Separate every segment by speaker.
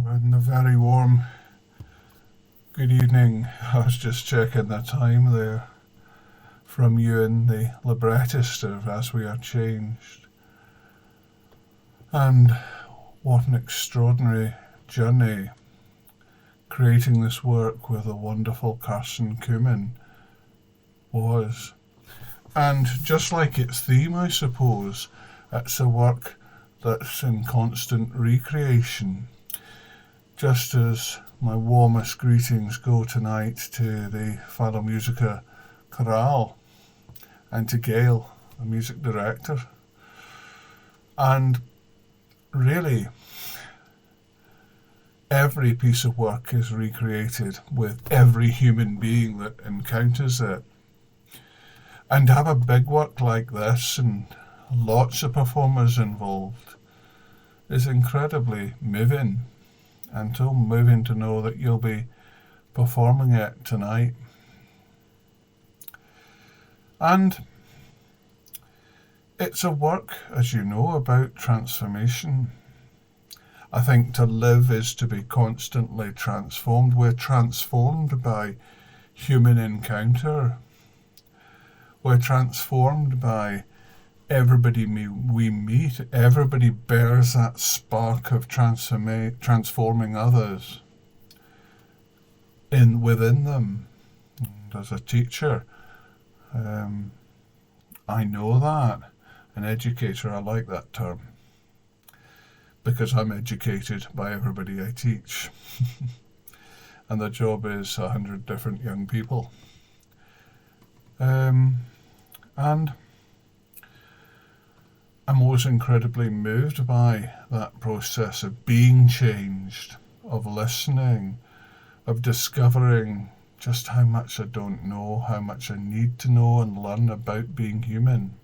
Speaker 1: And a very warm good evening. I was just checking the time there from you in the librettist of As We Are Changed. And what an extraordinary journey creating this work with a wonderful Carson Kumin was. And just like its theme, I suppose, it's a work that's in constant recreation. Just as my warmest greetings go tonight to the Philo Musica Chorale and to Gail, the music director. And really, every piece of work is recreated with every human being that encounters it. And to have a big work like this and lots of performers involved is incredibly moving. And so moving to know that you'll be performing it tonight. And it's a work, as you know, about transformation. I think to live is to be constantly transformed. We're transformed by human encounter. We're transformed by everybody we meet. Everybody bears that spark of transforming others within them. And as a teacher, I know that. An educator, I like that term, because I'm educated by everybody I teach. And the job is 100 different young people. And I'm always incredibly moved by that process of being changed, of listening, of discovering just how much I don't know, how much I need to know and learn about being human.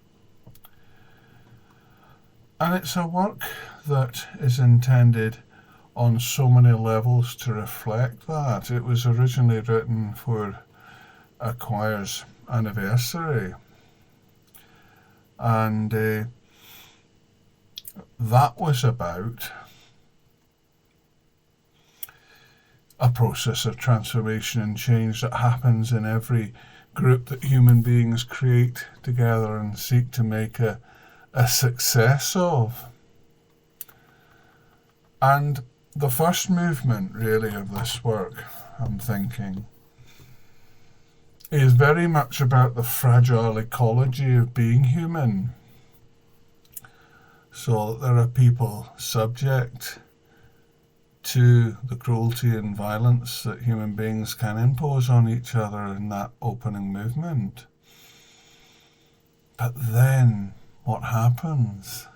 Speaker 1: And it's a work that is intended on so many levels to reflect that. It was originally written for a choir's anniversary. And that was about a process of transformation and change that happens in every group that human beings create together and seek to make a success of. And the first movement, really, of this work, I'm thinking, is very much about the fragile ecology of being human. So that there are people subject to the cruelty and violence that human beings can impose on each other in that opening movement. But then what happens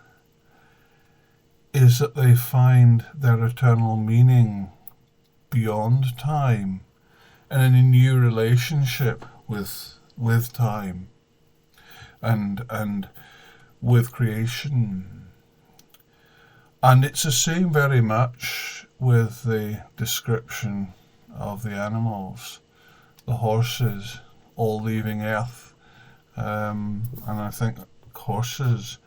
Speaker 1: is that they find their eternal meaning beyond time and in a new relationship with time and with creation. And it's the same very much with the description of the animals, the horses all leaving earth. And I think horses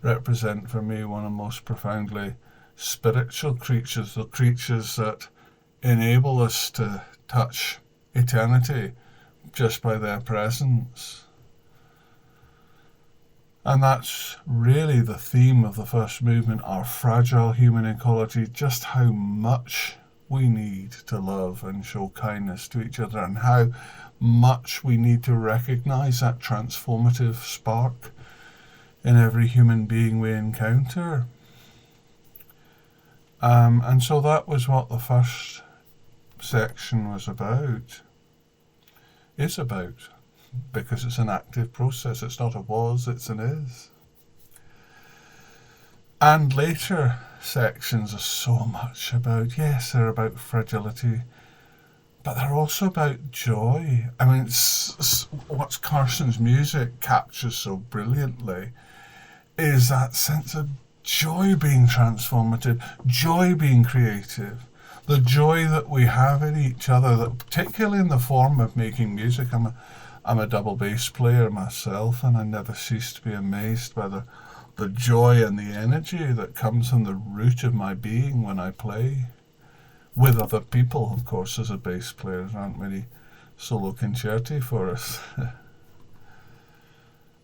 Speaker 1: represent for me one of the most profoundly spiritual creatures, the creatures that enable us to touch eternity just by their presence. And that's really the theme of the first movement, our fragile human ecology, just how much we need to love and show kindness to each other, and how much we need to recognize that transformative spark in every human being we encounter. And so that was what the first section was about, is about. Because it's an active process. It's not a was, it's an is. And later sections are so much about, yes, they're about fragility, but they're also about joy. I mean, it's what Carson's music captures so brilliantly is that sense of joy being transformative, joy being creative, the joy that we have in each other, that particularly in the form of making music. I'm a double bass player myself, and I never cease to be amazed by the joy and the energy that comes from the root of my being when I play. with other people, of course, as a bass player. There aren't many solo concerti for us.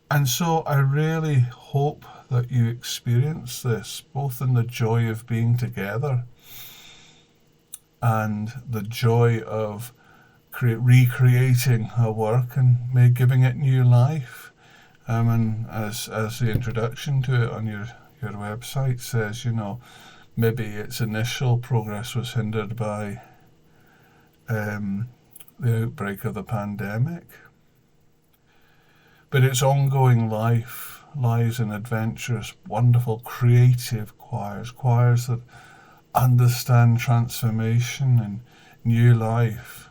Speaker 1: And so I really hope that you experience this, both in the joy of being together and the joy of recreating a work and giving it new life. And as the introduction to it on your website says, maybe its initial progress was hindered by the outbreak of the pandemic. But its ongoing life lies in adventurous, wonderful, creative choirs that understand transformation and new life.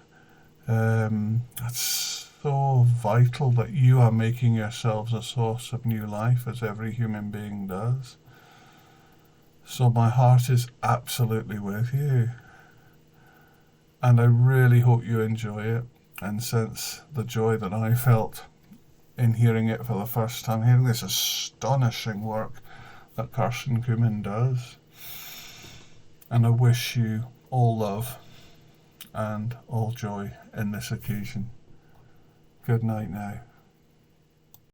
Speaker 1: It's so vital that you are making yourselves a source of new life, as every human being does. So my heart is absolutely with you. And I really hope you enjoy it and sense the joy that I felt in hearing it for the first time, hearing this astonishing work that Karsten Kumin does. And I wish you all love and all joy in this occasion. Good night now.